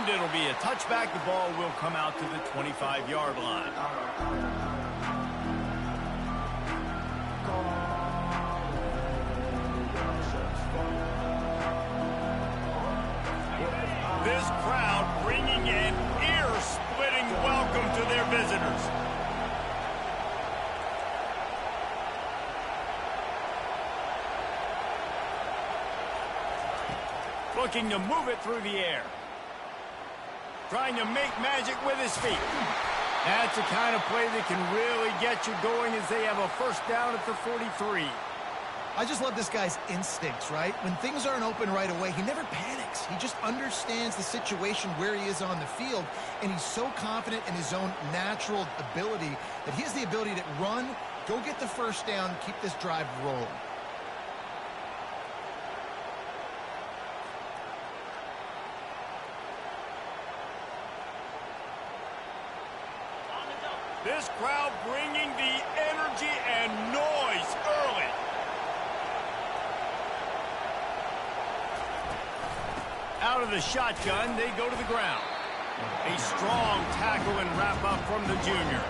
And it'll be a touchback. The ball will come out to the 25-yard line. This crowd bringing an ear-splitting welcome to their visitors. Looking to move it through the air. Trying to make magic with his feet. That's the kind of play that can really get you going as they have a first down at the 43. I just love this guy's instincts, right? When things aren't open right away, he never panics. He just understands the situation where he is on the field, and he's so confident in his own natural ability that he has the ability to run, go get the first down, keep this drive rolling. This crowd bringing the energy and noise early. Out of the shotgun, they go to the ground. A strong tackle and wrap up from the junior.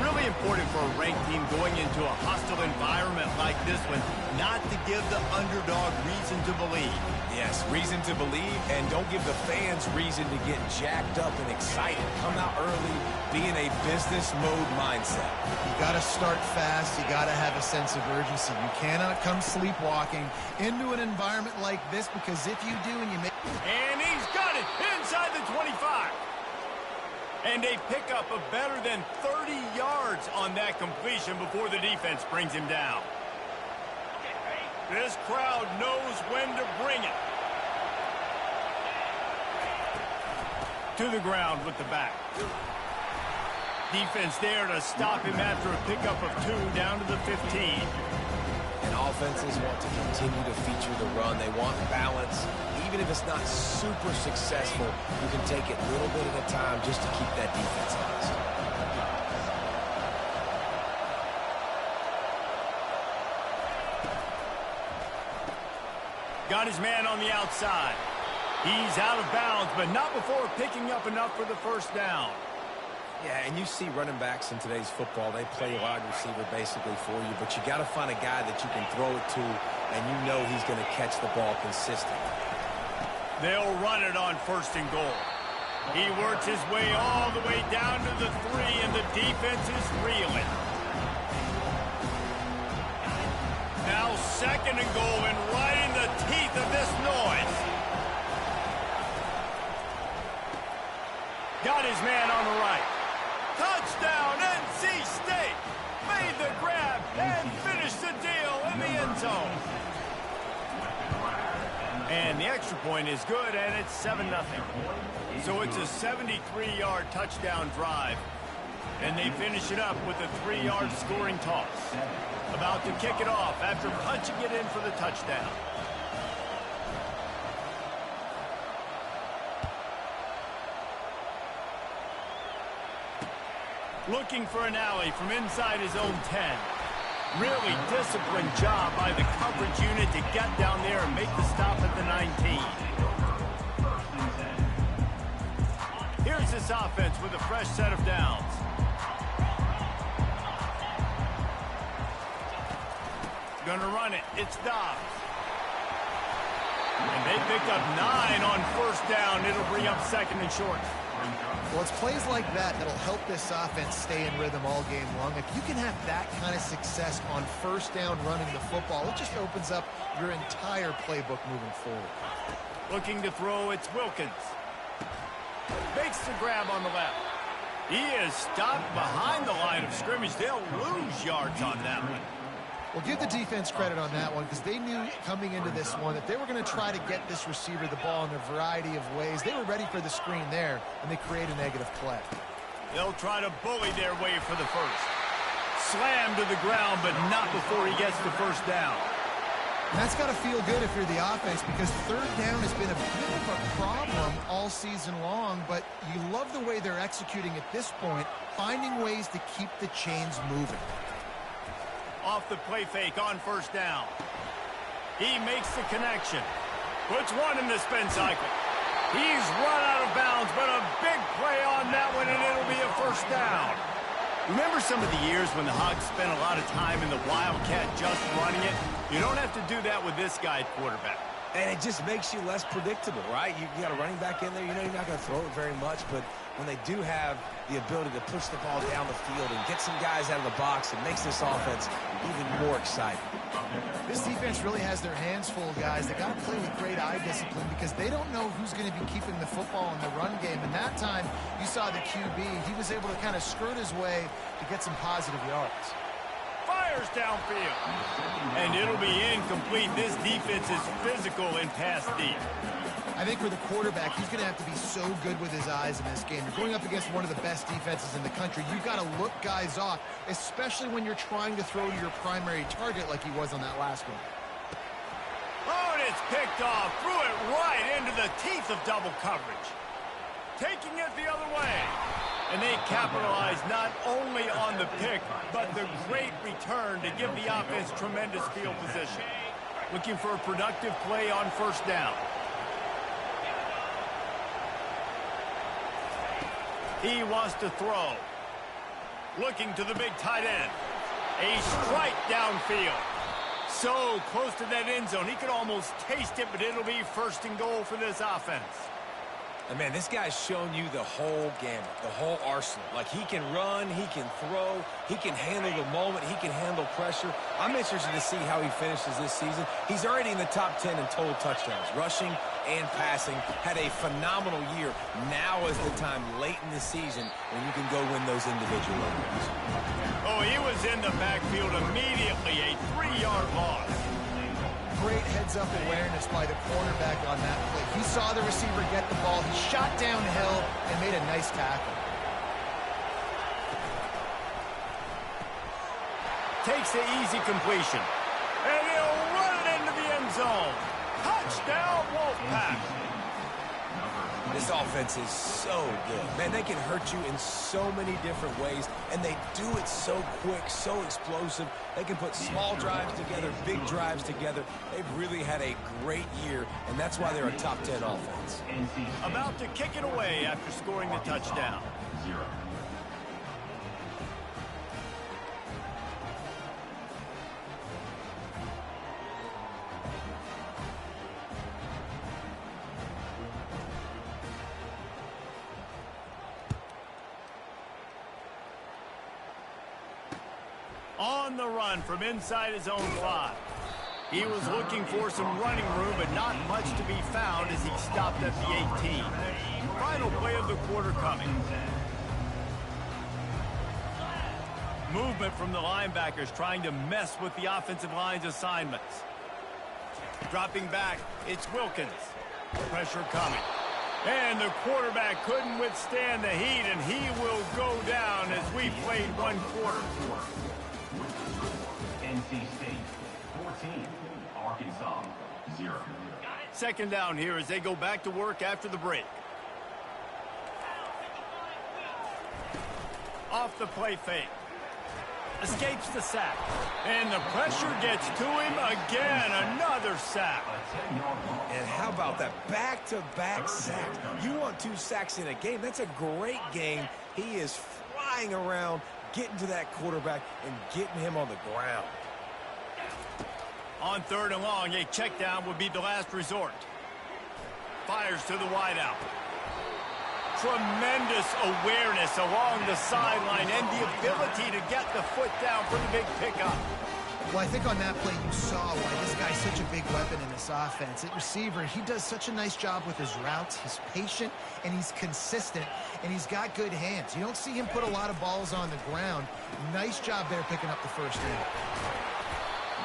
Really important for a ranked team going into a hostile environment like this one, not to give the underdog reason to believe. Yes, reason to believe, and don't give the fans reason to get jacked up and excited. Come out early, be in a business mode mindset. You got to start fast. You got to have a sense of urgency. You cannot come sleepwalking into an environment like this, because if you do and you make... And he's got it inside the 25. And they pick up a better than 30 yards on that completion before the defense brings him down. This crowd knows when to bring it. To the ground with the back. Defense there to stop him after a pickup of 2 down to the 15. And offenses want to continue to feature the run. They want balance. Even if it's not super successful, you can take it little bit at a time just to keep that defense honest. Got his man on the outside. He's out of bounds, but not before picking up enough for the first down. Yeah, and you see running backs in today's football, they play wide receiver basically for you, but you got to find a guy that you can throw it to, and you know he's going to catch the ball consistently. They'll run it on first and goal. He works his way all the way down to the 3, and the defense is reeling. Now second and goal, and right in the teeth of this noise. Got his man on the right. Touchdown, NC State. Made the grab and finished the deal in the end zone. And the extra point is good, and it's 7-0. So it's a 73-yard touchdown drive. And they finish it up with a 3-yard scoring toss. About to kick it off after punching it in for the touchdown. Looking for an alley from inside his own 10. Really disciplined job by the coverage unit to get down there and make the stop at the 19. Here's this offense with a fresh set of downs. Gonna run it. It's Dobbs. And they picked up 9 on first down. It'll bring up second and short. Well, it's plays like that that'll help this offense stay in rhythm all game long. If you can have that kind of success on first down running the football, it just opens up your entire playbook moving forward. Looking to throw, it's Wilkins. Makes the grab on the left. He is stopped behind the line of scrimmage. They'll lose yards on that one. Well, give the defense credit on that one, because they knew coming into this one that they were going to try to get this receiver the ball in a variety of ways. They were ready for the screen there, and they create a negative play. They'll try to bully their way for the first. Slammed to the ground, but not before he gets the first down. And that's got to feel good if you're the offense, because third down has been a bit of a problem all season long, but you love the way they're executing at this point, finding ways to keep the chains moving. Off the play fake on first down. He makes the connection. Puts one in the spin cycle. He's run out of bounds, but a big play on that one, and it'll be a first down. Remember some of the years when the Hogs spent a lot of time in the Wildcat just running it? You don't have to do that with this guy at quarterback. And it just makes you less predictable, right? You got a running back in there. You know you're not going to throw it very much, but when they do have the ability to push the ball down the field and get some guys out of the box, it makes this offense even more exciting. This defense really has their hands full, guys. They got to play with great eye discipline because they don't know who's going to be keeping the football in the run game. And that time, you saw the QB. He was able to kind of skirt his way to get some positive yards. Fires downfield. And it'll be incomplete. This defense is physical and pass deep. I think for the quarterback, he's going to have to be so good with his eyes in this game. You're going up against one of the best defenses in the country. You've got to look guys off, especially when you're trying to throw to your primary target like he was on that last one. Oh, and it's picked off. Threw it right into the teeth of double coverage. Taking it the other way. And they capitalize not only on the pick, but the great return to give the offense tremendous field position. Looking for a productive play on first down. He wants to throw. Looking to the big tight end. A strike downfield. So close to that end zone. He could almost taste it, but it'll be first and goal for this offense. And man, this guy's shown you the whole gamut, the whole arsenal. Like, he can run, he can throw, he can handle the moment, he can handle pressure. I'm interested to see how he finishes this season. He's already in the top 10 in total touchdowns, rushing and passing. Had a phenomenal year. Now is the time late in the season when you can go win those individual awards. Oh, he was in the backfield immediately, a 3-yard loss. Great heads-up awareness by the cornerback on that play. He saw the receiver get the ball. He shot downhill and made a nice tackle. Takes the easy completion. And he'll run it into the end zone. Touchdown, Wolfpack. This offense is so good. Man, they can hurt you in so many different ways, and they do it so quick, so explosive. They can put small drives together, big drives together. They've really had a great year, and that's why they're a top 10 offense. About to kick it away after scoring the touchdown. On the run from inside his own 5. He was looking for some running room, but not much to be found as he stopped at the 18. Final play of the quarter coming. Movement from the linebackers trying to mess with the offensive line's assignments. Dropping back, it's Wilkins. Pressure coming. And the quarterback couldn't withstand the heat, and he will go down as we played one quarter. NC State 14, Arkansas 0. Second down here as they go back to work after the break. Off the play fake. Escapes the sack. And the pressure gets to him again. Another sack. And how about that back-to-back sacks? You want 2 sacks in a game. That's a great game. He is flying around, getting to that quarterback and getting him on the ground. On 3rd and long, a check down would be the last resort. Fires to the wideout. Tremendous awareness along the sideline and the ability to get the foot down for the big pickup. Well, I think on that play you saw why this guy's such a big weapon in this offense. At receiver, he does such a nice job with his routes. He's patient, and he's consistent, and he's got good hands. You don't see him put a lot of balls on the ground. Nice job there picking up the first down.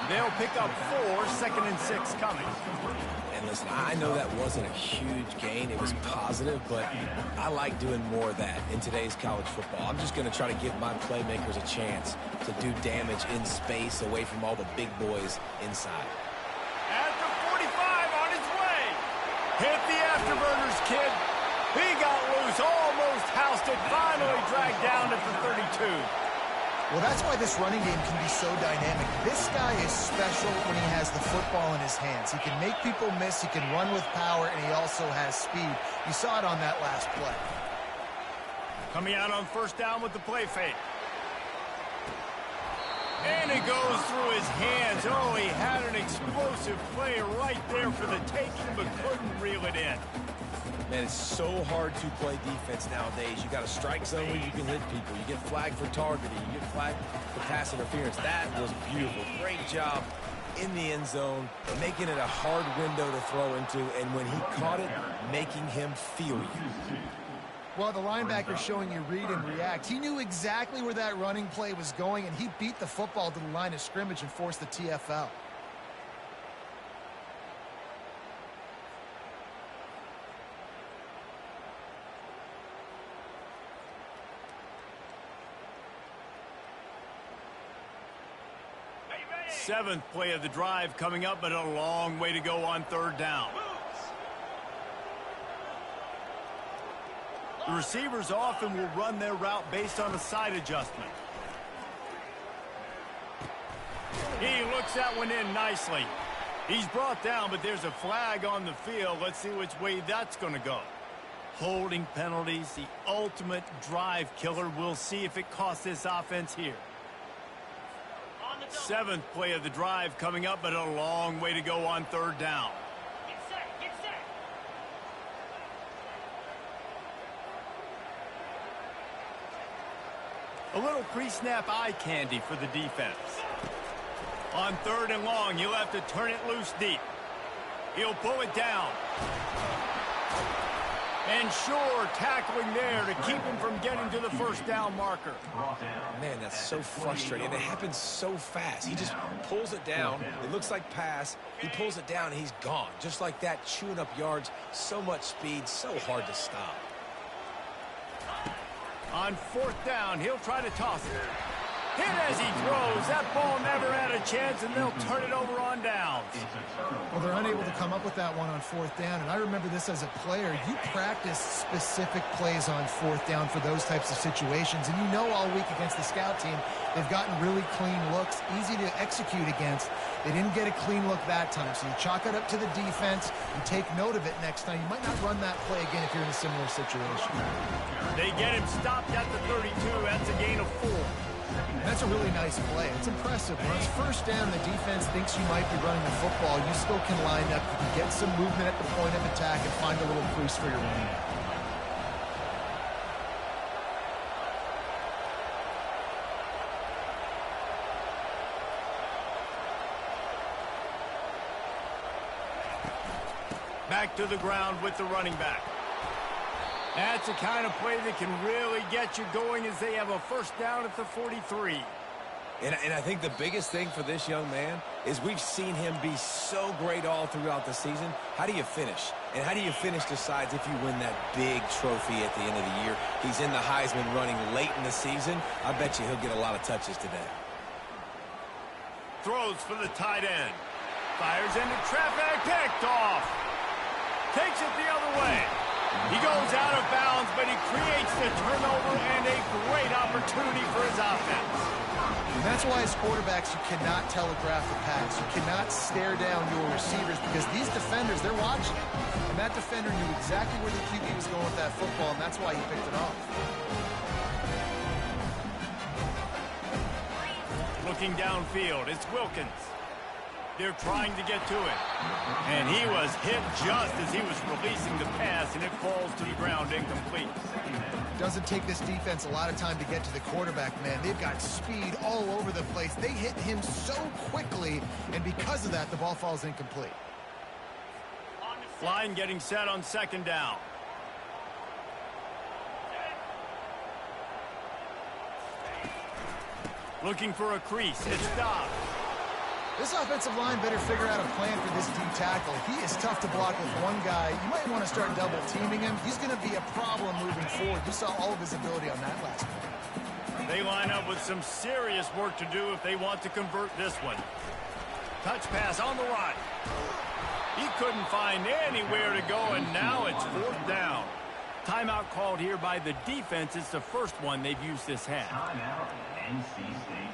They'll pick up 4, 2nd and 6 coming. And listen, I know that wasn't a huge gain. It was positive, but I like doing more of that in today's college football. I'm just going to try to give my playmakers a chance to do damage in space away from all the big boys inside. At the 45 on his way. Hit the afterburners, kid. He got loose, almost housed it, finally dragged down at the 32. Well, that's why this running game can be so dynamic. This guy is special when he has the football in his hands. He can make people miss, he can run with power, and he also has speed. You saw it on that last play. Coming out on first down with the play fake. And it goes through his hands. Oh, he had an explosive play right there for the taking, but couldn't reel it in. Man, it's so hard to play defense nowadays. You got a strike zone where you can hit people. You get flagged for targeting. You get flagged for pass interference. That was beautiful. Great job in the end zone, making it a hard window to throw into, and when he caught it, making him feel you. Well, the linebacker showing you read and react. He knew exactly where that running play was going, and he beat the football to the line of scrimmage and forced the TFL. Seventh play of the drive coming up, but a long way to go on third down. The receivers often will run their route based on a side adjustment. He looks that one in nicely. He's brought down, but there's a flag on the field. Let's see which way that's going to go. Holding penalties, the ultimate drive killer. We'll see if it costs this offense here. Seventh play of the drive coming up, but a long way to go on third down. Get set, get set. A little pre-snap eye candy for the defense. On third and long, you'll have to turn it loose deep. He'll pull it down. And sure, tackling there to keep him from getting to the first down marker. Man, that's so frustrating. It happens so fast. He just pulls it down. It looks like pass. He pulls it down, and he's gone. Just like that, chewing up yards. So much speed, so hard to stop. On fourth down, he'll try to toss it. Hit as he throws. That ball never had a chance, and they'll turn it over on downs. Well, they're unable to come up with that one on fourth down, and I remember this as a player. You practice specific plays on fourth down for those types of situations, and you know all week against the scout team, they've gotten really clean looks, easy to execute against. They didn't get a clean look that time, so you chalk it up to the defense and take note of it next time. You might not run that play again if you're in a similar situation. They get him stopped at the 32. That's a gain of 4. That's a really nice play. It's impressive. When it's first down, the defense thinks you might be running the football. You still can line up. You can get some movement at the point of attack and find a little crease for your running back. Back to the ground with the running back. That's the kind of play that can really get you going as they have a first down at the 43. And I think the biggest thing for this young man is we've seen him be so great all throughout the season. How do you finish? And how do you finish decides if you win that big trophy at the end of the year. He's in the Heisman running late in the season. I bet you he'll get a lot of touches today. Throws for the tight end. Fires into traffic. Picked off. Takes it the other way. He goes out of bounds, but he creates the turnover and a great opportunity for his offense. And that's why as quarterbacks, you cannot telegraph the pass. You cannot stare down your receivers because these defenders, they're watching it. And that defender knew exactly where the QB was going with that football, and that's why he picked it off. Looking downfield, it's Wilkins. They're trying to get to it. And he was hit just as he was releasing the pass, and it falls to the ground incomplete. Doesn't take this defense a lot of time to get to the quarterback, man. They've got speed all over the place. They hit him so quickly, and because of that, the ball falls incomplete. Line getting set on second down. Looking for a crease. It's stopped. This offensive line better figure out a plan for this D tackle. He is tough to block with one guy. You might want to start double teaming him. He's going to be a problem moving forward. You saw all of his ability on that last play. They line up with some serious work to do if they want to convert this one. Touch pass on the right. He couldn't find anywhere to go, and now it's fourth down. Timeout called here by the defense. It's the first one they've used this half. NC State.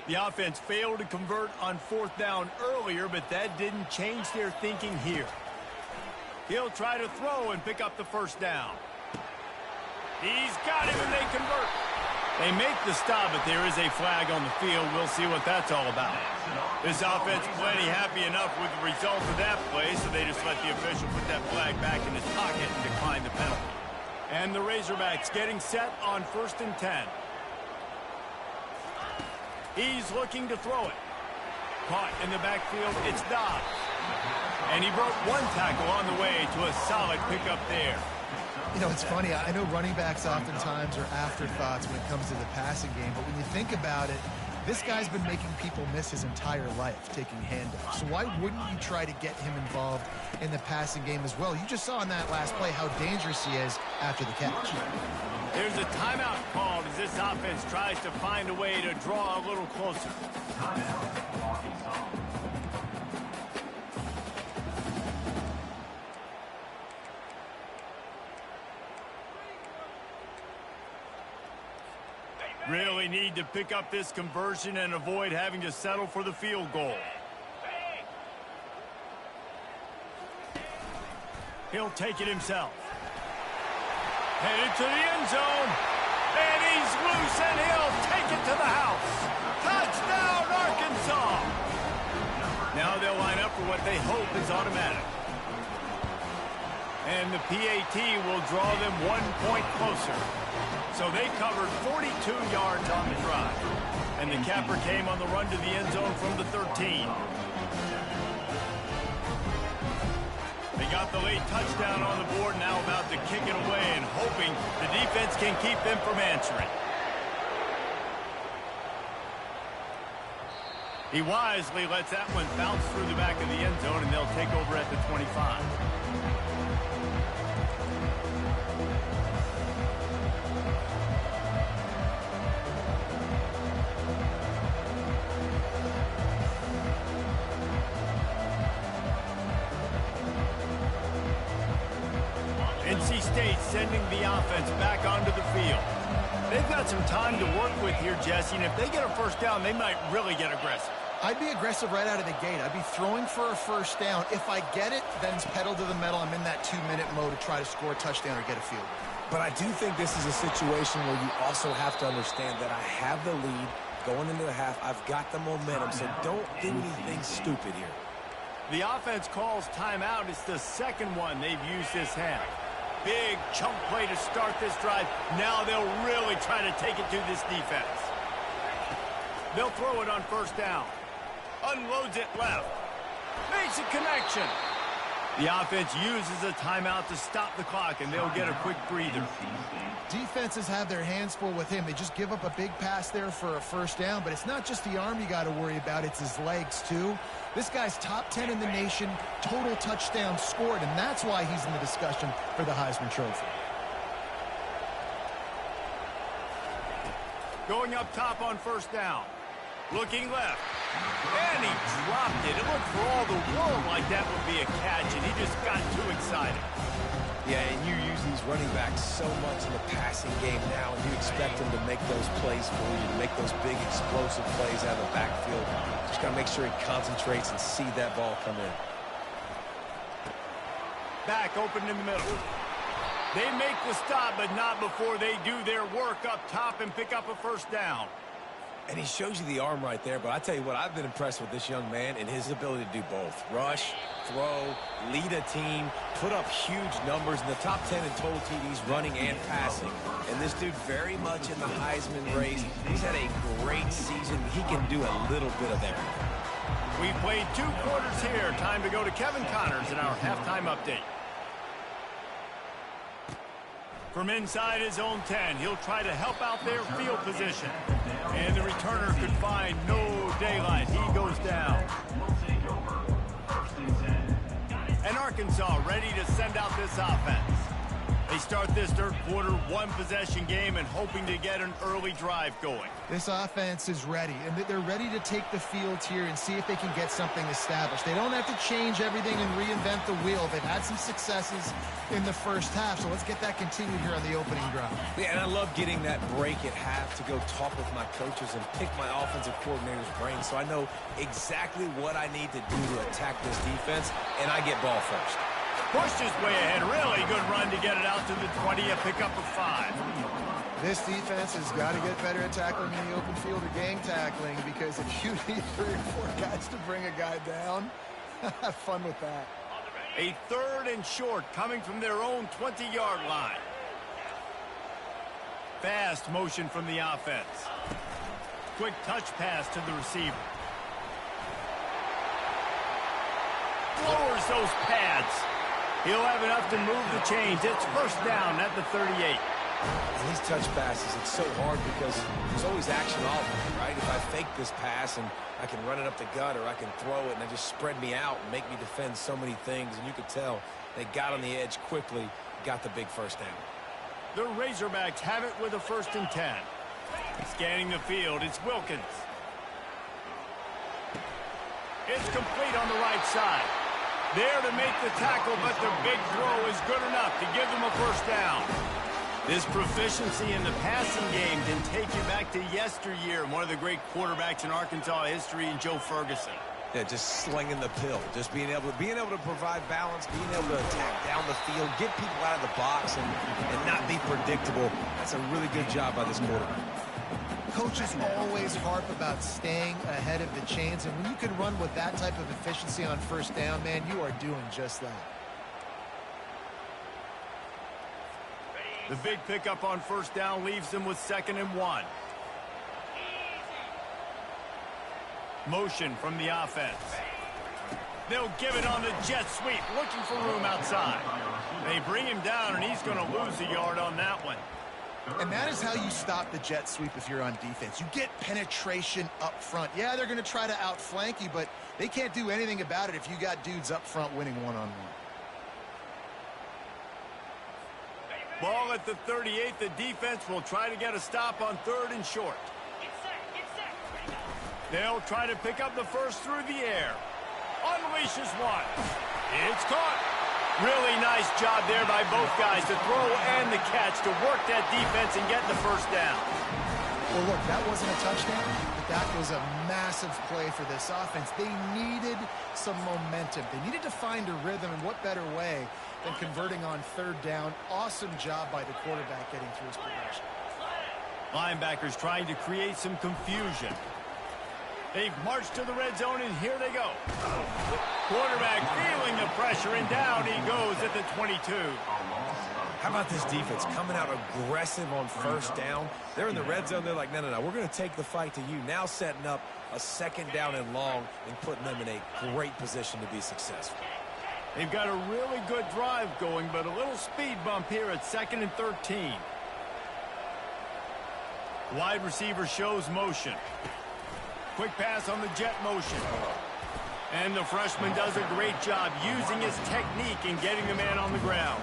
The offense failed to convert on 4th down earlier, but that didn't change their thinking here. He'll try to throw and pick up the 1st down. He's got him, and they convert. They make the stop, but there is a flag on the field. We'll see what that's all about. This offense plenty happy enough with the result of that play, so they just let the official put that flag back in his pocket and decline the penalty. And the Razorbacks getting set on 1st and 10. He's looking to throw it. Caught in the backfield, it's Dobbs. And he broke one tackle on the way to a solid pickup there. You know, it's funny. I know running backs oftentimes are afterthoughts when it comes to the passing game, but when you think about it, this guy's been making people miss his entire life taking handoffs. So why wouldn't you try to get him involved in the passing game as well? You just saw in that last play how dangerous he is after the catch. There's a timeout called as this offense tries to find a way to draw a little closer. Timeout, Arkansas. Really need to pick up this conversion and avoid having to settle for the field goal. He'll take it himself. Headed to the end zone. And he's loose, and he'll take it to the house. Touchdown, Arkansas! Now they'll line up for what they hope is automatic. And the PAT will draw them 1 point closer. So they covered 42 yards on the drive. And the capper came on the run to the end zone from the 13. They got the late touchdown on the board, now about to kick it away and hoping the defense can keep them from answering. He wisely lets that one bounce through the back of the end zone, and they'll take over at the 25. NC State sending the offense back onto the field. They've got some time to work with here, Jesse, and if they get a 1st down, they might really get aggressive. I'd be aggressive right out of the gate. I'd be throwing for a 1st down. If I get it, then it's pedal to the metal. I'm in that 2-minute mode to try to score a touchdown or get a field goal. But I do think this is a situation where you also have to understand that I have the lead going into the half. I've got the momentum, so don't do anything stupid here. The offense calls timeout. It's the 2nd one they've used this half. Big chunk play to start this drive. Now they'll really try to take it to this defense. They'll throw it on 1st down. Unloads it left. Makes a connection. The offense uses a timeout to stop the clock, and they'll get a quick breather. Defenses have their hands full with him. They just give up a big pass there for a 1st down, but it's not just the arm you got to worry about. It's his legs, too. This guy's top 10 in the nation, total touchdowns scored, and that's why he's in the discussion for the Heisman Trophy. Going up top on 1st down. Looking left. And he dropped it. It looked for all the world like that would be a catch, and he just got too excited. Yeah, and you use these running backs so much in the passing game now, and you expect them to make those plays for you, to make those big explosive plays out of the backfield. Just got to make sure he concentrates and see that ball come in. Back open in the middle. They make the stop, but not before they do their work up top and pick up a 1st down. And he shows you the arm right there, but I tell you what, I've been impressed with this young man and his ability to do both. Rush, throw, lead a team, put up huge numbers in the top 10 in total TDs, running and passing. And this dude very much in the Heisman race. He's had a great season. He can do a little bit of everything. We've played 2 quarters here. Time to go to Kevin Connors in our halftime update. From inside his own 10, he'll try to help out their field position. And the returner could find no daylight. He goes down. Arkansas ready to send out this offense. They start this third quarter one-possession game and hoping to get an early drive going. This offense is ready, and they're ready to take the field here and see if they can get something established. They don't have to change everything and reinvent the wheel. They've had some successes in the first half, so let's get that continued here on the opening drive. Yeah, and I love getting that break at half to go talk with my coaches and pick my offensive coordinator's brain so I know exactly what I need to do to attack this defense, and I get ball first. Pushed his way ahead. Really good run to get it out to the 20, a pickup of 5. This defense has got to get better at tackling in the open field or gang tackling, because if you need 3 or 4 guys to bring a guy down, have fun with that. A 3rd and short coming from their own 20-yard line. Fast motion from the offense. Quick touch pass to the receiver. Lowers those pads. He'll have enough to move the chains. It's first down at the 38. And these touch passes, it's so hard because there's always action all over, right? If I fake this pass and I can run it up the gut, or I can throw it and it just spread me out and make me defend so many things. And you could tell they got on the edge quickly, got the big first down. The Razorbacks have it with a 1st and 10. Scanning the field, it's Wilkins. It's complete on the right side. There to make the tackle, but the big throw is good enough to give them a first down. This proficiency in the passing game can take you back to yesteryear, one of the great quarterbacks in Arkansas history, in Joe Ferguson. Yeah, just slinging the pill, just being able to provide balance, being able to attack down the field, get people out of the box, and not be predictable. That's a really good job by this quarterback. Coaches always harp about staying ahead of the chains, and when you can run with that type of efficiency on first down, man, you are doing just that. The big pickup on first down leaves them with 2nd and 1. Motion from the offense. They'll give it on the jet sweep, looking for room outside. They bring him down, and he's going to lose a yard on that one. And that is how you stop the jet sweep if you're on defense. You get penetration up front. Yeah, they're going to try to outflank you, but they can't do anything about it if you got dudes up front winning one-on-one. Ball at the 38. The defense will try to get a stop on 3rd and short. Get set. They'll try to pick up the first through the air. Unleashes one. It's caught. Really nice job there by both guys to throw and the catch to work that defense and get the first down. Well, look, that wasn't a touchdown, but that was a massive play for this offense. They needed some momentum. They needed to find a rhythm, and what better way than converting on 3rd down. Awesome job by the quarterback getting through his progression. Linebackers trying to create some confusion. They've marched to the red zone, and here they go. Quarterback feeling the pressure, and down he goes at the 22. How about this defense coming out aggressive on first down? They're in the red zone. They're like, no, we're going to take the fight to you. Now setting up a 2nd down and long and putting them in a great position to be successful. They've got a really good drive going, but a little speed bump here at 2nd and 13. Wide receiver shows motion. Quick pass on the jet motion. And the freshman does a great job using his technique and getting the man on the ground.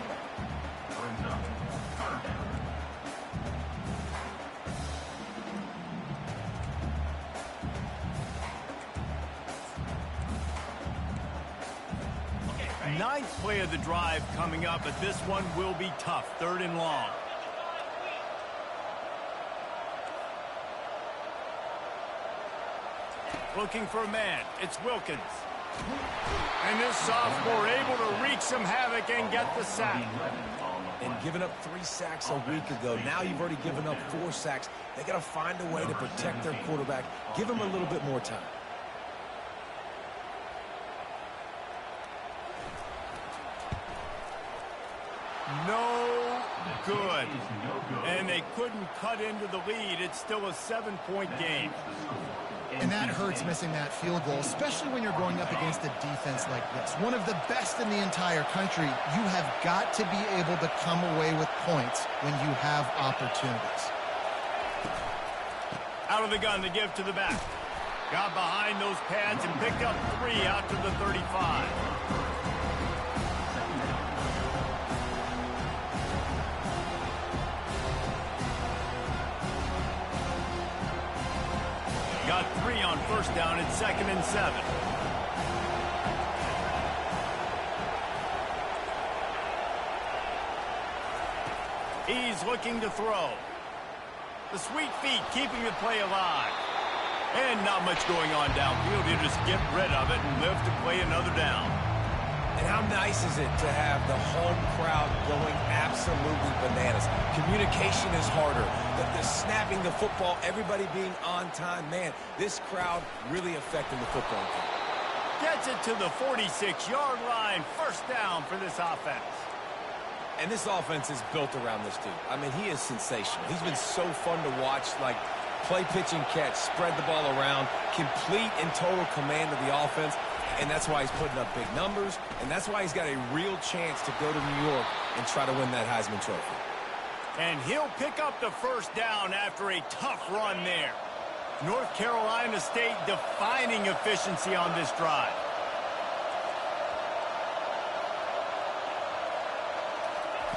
Ninth play of the drive coming up, but this one will be tough. 3rd and long. Looking for a man. It's Wilkins. And this sophomore able to wreak some havoc and get the sack. And giving up 3 sacks a week ago. Now you've already given up 4 sacks. They got to find a way to protect their quarterback. Give him a little bit more time. No good. And they couldn't cut into the lead. It's still a 7-point game. And that hurts, missing that field goal, especially when you're going up against a defense like this. One of the best in the entire country. You have got to be able to come away with points when you have opportunities. Out of the gun to give to the back. Got behind those pads and picked up 3 out to the 35. first down at 2nd and 7. He's looking to throw. The sweet feet keeping the play alive. And not much going on downfield. He'll just get rid of it and live to play another down. And how nice is it to have the home crowd going absolutely bananas? Communication is harder. The snapping the football, everybody being on time. Man, this crowd really affecting the football game. Gets it to the 46-yard line. First down for this offense. And this offense is built around this dude. I mean, he is sensational. He's been so fun to watch, like play, pitch, and catch, spread the ball around, complete and total command of the offense. And that's why he's putting up big numbers, and that's why he's got a real chance to go to New York and try to win that Heisman Trophy. And he'll pick up the first down after a tough run there. North Carolina State defining efficiency on this drive.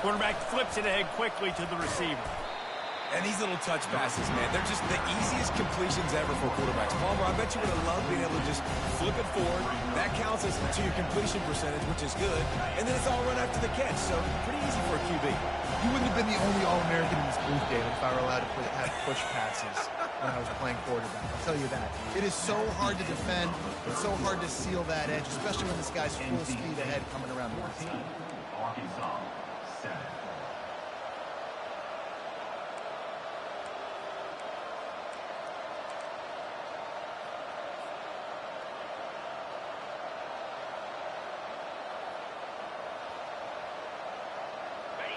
Quarterback flips it ahead quickly to the receiver. And these little touch passes, man, they're just the easiest completions ever for quarterbacks. Palmer, I bet you would have loved being able to just flip it forward. That counts as to your completion percentage, which is good. And then it's all run after the catch, so pretty easy for a QB. You wouldn't have been the only All-American in this booth, David, if I were allowed to have push passes when I was playing quarterback. I'll tell you that. It is so hard to defend. It's so hard to seal that edge, especially when this guy's full speed ahead coming around the outside. Arkansas, 7.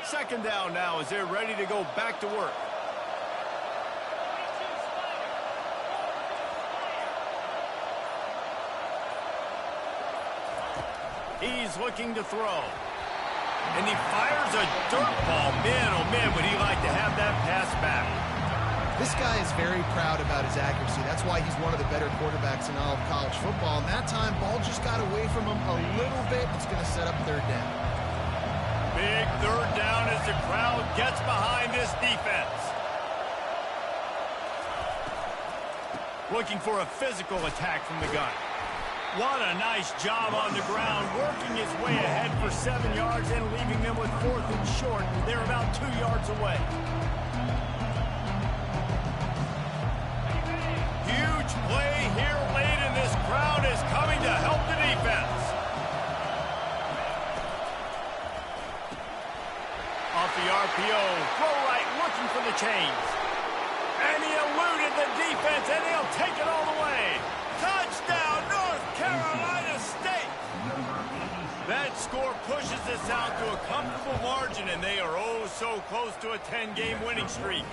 Second down now as they're ready to go back to work. He's looking to throw. And he fires a dirt ball. Man, oh man, would he like to have that pass back. This guy is very proud about his accuracy. That's why he's one of the better quarterbacks in all of college football. And that time, ball just got away from him a little bit. It's going to set up third down. Big third down as the crowd gets behind this defense. Looking for a physical attack from the gun. What a nice job on the ground, working his way ahead for 7 yards and leaving them with 4th and short. They're about 2 yards away. Huge play here late, and this crowd is coming to help the defense. Off the RPO, throw right, looking for the chains. And he eluded the defense, and he'll take it all the way. Touchdown, North Carolina State. That score pushes this out to a comfortable margin, and they are oh so close to a 10-game winning streak.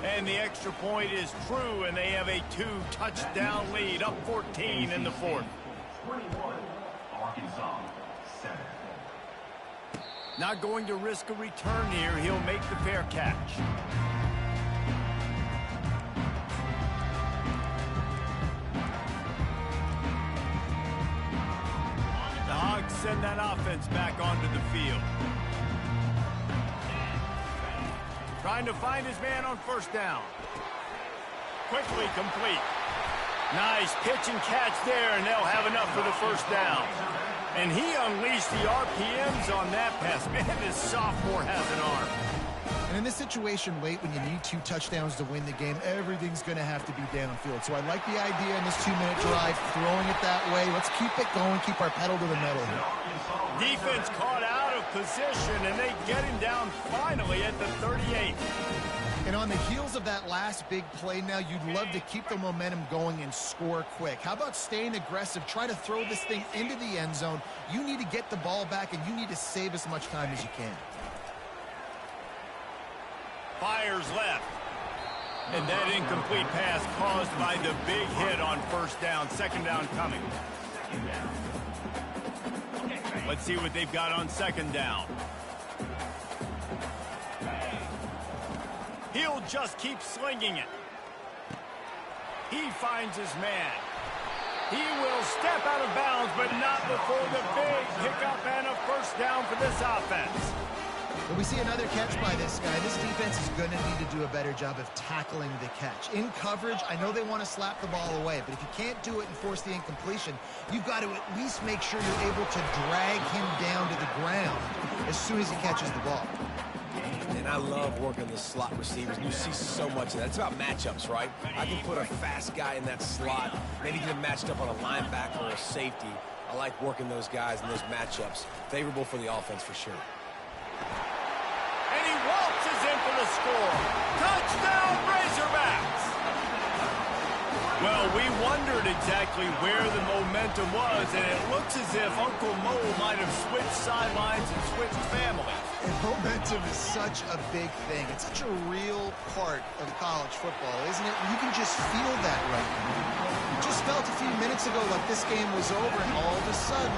And the extra point is true, and they have a 2-touchdown lead, up 14 in the 4th. 21, Arkansas, 7. Not going to risk a return here. He'll make the fair catch. The Hogs send that offense back onto the field. Trying to find his man on first down. Quickly complete. Nice pitch and catch there, and they'll have enough for the first down. And he unleashed the RPMs on that pass. Man, this sophomore has an arm. And in this situation late when you need 2 touchdowns to win the game, everything's going to have to be downfield. So I like the idea in this 2-minute drive, throwing it that way. Let's keep it going, keep our pedal to the metal here. Defense caught out of position, and they get him down finally at the 38. And on the heels of that last big play now, you'd love to keep the momentum going and score quick. How about staying aggressive? Try to throw this thing into the end zone. You need to get the ball back, and you need to save as much time as you can. Fires left. And that incomplete pass caused by the big hit on first down. Second down coming. Let's see what they've got on second down. He'll just keep slinging it. He finds his man. He will step out of bounds, but not before the big pickup and a first down for this offense. But we see another catch by this guy. This defense is going to need to do a better job of tackling the catch. In coverage, I know they want to slap the ball away, but if you can't do it and force the incompletion, you've got to at least make sure you're able to drag him down to the ground as soon as he catches the ball. And I love working the slot receivers. You see so much of that. It's about matchups, right? I can put a fast guy in that slot, maybe get him matched up on a linebacker or a safety. I like working those guys in those matchups. Favorable for the offense for sure. And he waltzes in for the score. Touchdown, Razorbacks! Well, we wondered exactly where the momentum was, and it looks as if Uncle Mo might have switched sidelines and switched families. And momentum is such a big thing. It's such a real part of college football, isn't it? You can just feel that right now. You just felt a few minutes ago like this game was over, and all of a sudden,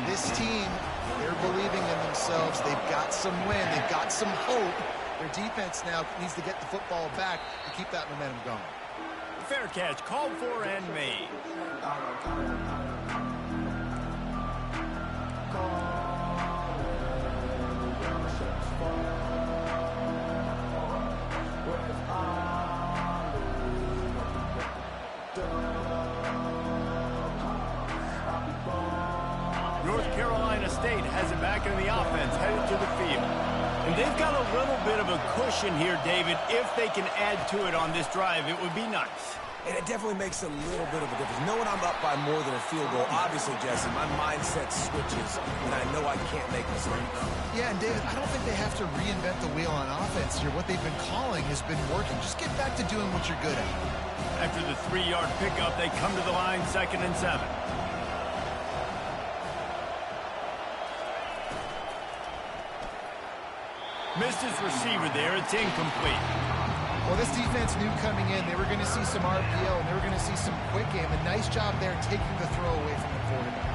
this team, they're believing in themselves. They've got some wind. They've got some hope. Their defense now needs to get the football back to keep that momentum going. Fair catch, called for and made. North Carolina State has it back in the offense, headed to the field. And they've got a little bit of a cushion here, David. If they can add to it on this drive, it would be nice. And it definitely makes a little bit of a difference. Knowing I'm up by more than a field goal, obviously, Jesse, my mindset switches, and I know I can't make mistakes. Yeah, and David, I don't think they have to reinvent the wheel on offense here. What they've been calling has been working. Just get back to doing what you're good at. After the 3-yard pickup, they come to the line, 2nd and 7. Missed his receiver there. It's incomplete. Well, this defense knew coming in they were going to see some RPO and they were going to see some quick game. A nice job there taking the throw away from the quarterback.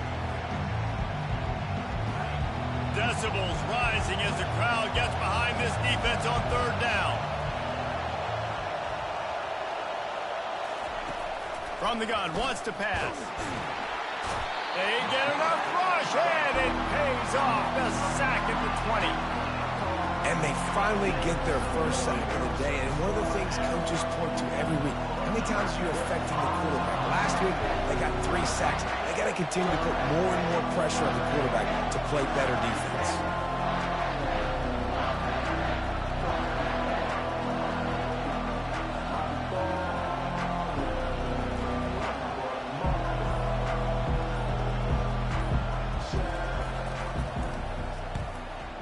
Decibels rising as the crowd gets behind this defense on 3rd down. From the gun, wants to pass. They get enough rush, and it pays off. The sack at the 20. And they finally get their first sack of the day. And one of the things coaches point to every week, how many times are you affecting the quarterback? Last week, they got 3 sacks. They got to continue to put more and more pressure on the quarterback to play better defense.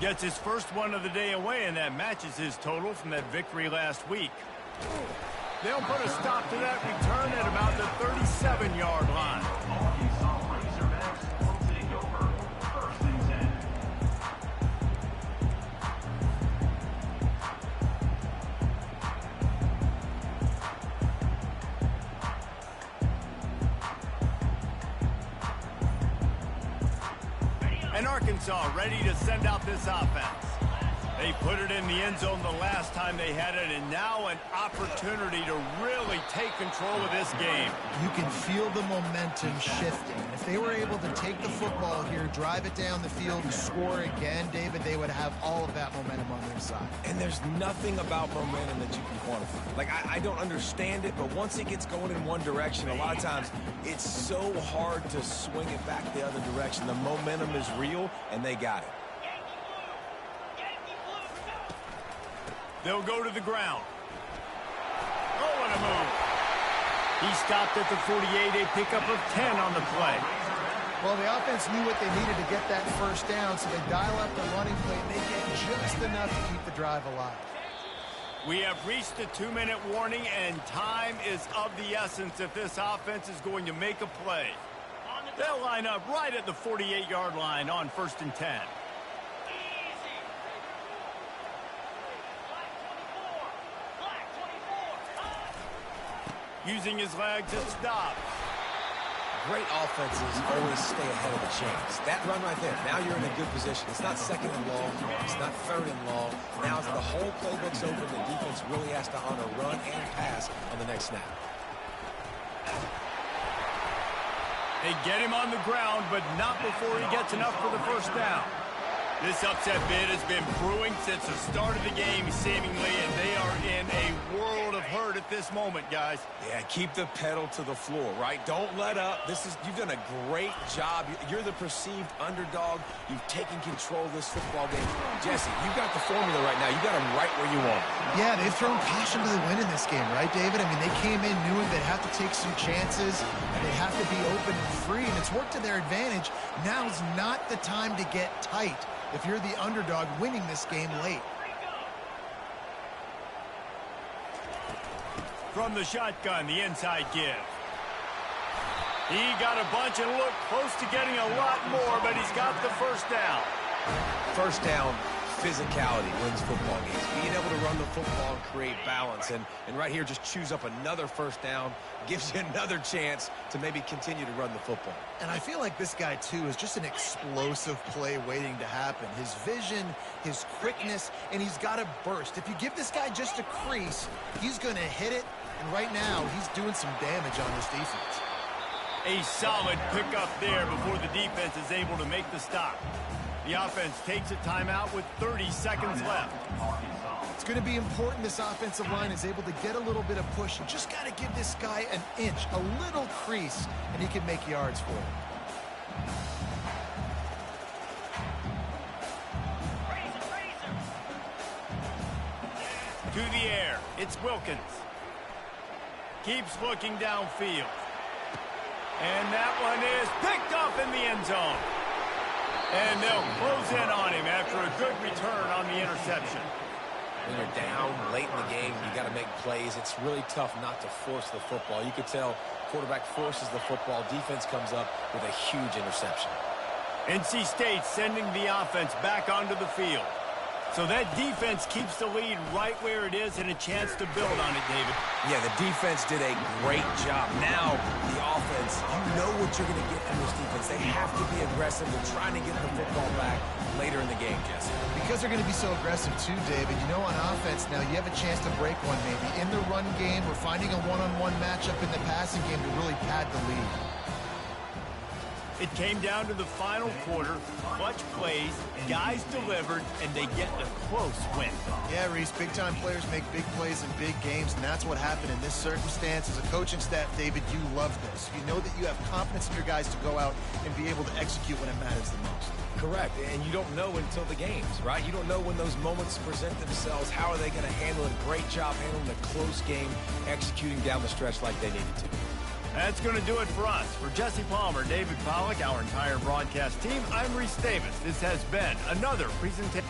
Gets his first one of the day away, and that matches his total from that victory last week. They'll put a stop to that return at about the 37-yard line. Arkansas Razorbacks will take over 1st and 10. And Arkansas ready to send out this offense. They put it in the end zone the last time they had it, and now an opportunity to really take control of this game. You can feel the momentum shifting. If they were able to take the football here, drive it down the field, and score again, David, they would have all of that momentum on their side. And there's nothing about momentum that you can quantify. Like, I don't understand it, but once it gets going in one direction, a lot of times it's so hard to swing it back the other direction. The momentum is real, and they got it. They'll go to the ground. Oh, what a move. He stopped at the 48, a pickup of 10 on the play. Well, the offense knew what they needed to get that first down, so they dial up the running play, and they get just enough to keep the drive alive. We have reached the 2-minute warning, and time is of the essence if this offense is going to make a play. They'll line up right at the 48-yard line on 1st and 10. Using his legs to stop. Great offenses always stay ahead of the chains. That run right there, now you're in a good position. It's not 2nd and long. It's not 3rd and long. Now as the whole playbook's open, the defense really has to honor run and pass on the next snap. They get him on the ground, but not before he gets enough for the first down. This upset bid has been brewing since the start of the game, seemingly, and they are in a world of hurt at this moment, guys. Yeah, keep the pedal to the floor, right? Don't let up. You've done a great job. You're the perceived underdog. You've taken control of this football game. Jesse, you've got the formula right now. You got them right where you want them. Yeah, they've thrown caution to the wind in this game, right, David? I mean, they came in knowing they'd have to take some chances, and they have to be open and free, and it's worked to their advantage. Now's not the time to get tight if you're the underdog winning this game late. From the shotgun, the inside give. He got a bunch and looked close to getting a lot more, but he's got the first down. First down, physicality wins football games. Being able to run the football and create balance. And right here, just choose up another first down. Gives you another chance to maybe continue to run the football. And I feel like this guy, too, is just an explosive play waiting to happen. His vision, his quickness, and he's got a burst. If you give this guy just a crease, he's going to hit it. And right now, he's doing some damage on this defense. A solid pickup there before the defense is able to make the stop. The offense takes a timeout with 30 seconds left. It's going to be important this offensive line is able to get a little bit of push. You just got to give this guy an inch, a little crease, and he can make yards for it. To the air, it's Wilkins. Keeps looking downfield. And that one is picked up in the end zone. And they'll close in on him after a good return on the interception. When you're down late in the game, you got to make plays. It's really tough not to force the football. You could tell quarterback forces the football. Defense comes up with a huge interception. NC State sending the offense back onto the field. So that defense keeps the lead right where it is and a chance to build on it, David. Yeah, the defense did a great job. Now, the offense, you know what you're going to get from this defense. They have to be aggressive. They're trying to get the football back later in the game, Jesse. Because they're going to be so aggressive too, David. You know, on offense now, you have a chance to break one maybe. In the run game, we're finding a one-on-one matchup in the passing game to really pad the lead. It came down to the final quarter, clutch plays, guys delivered, and they get a close win. Yeah, Reese, big-time players make big plays in big games, and that's what happened in this circumstance. As a coaching staff, David, you love this. You know that you have confidence in your guys to go out and be able to execute when it matters the most. Correct, and you don't know until the games, right? You don't know when those moments present themselves. How are they going to handle it? Great job handling a close game, executing down the stretch like they needed to. That's going to do it for us. For Jesse Palmer, David Pollack, our entire broadcast team, I'm Reese Davis. This has been another presentation.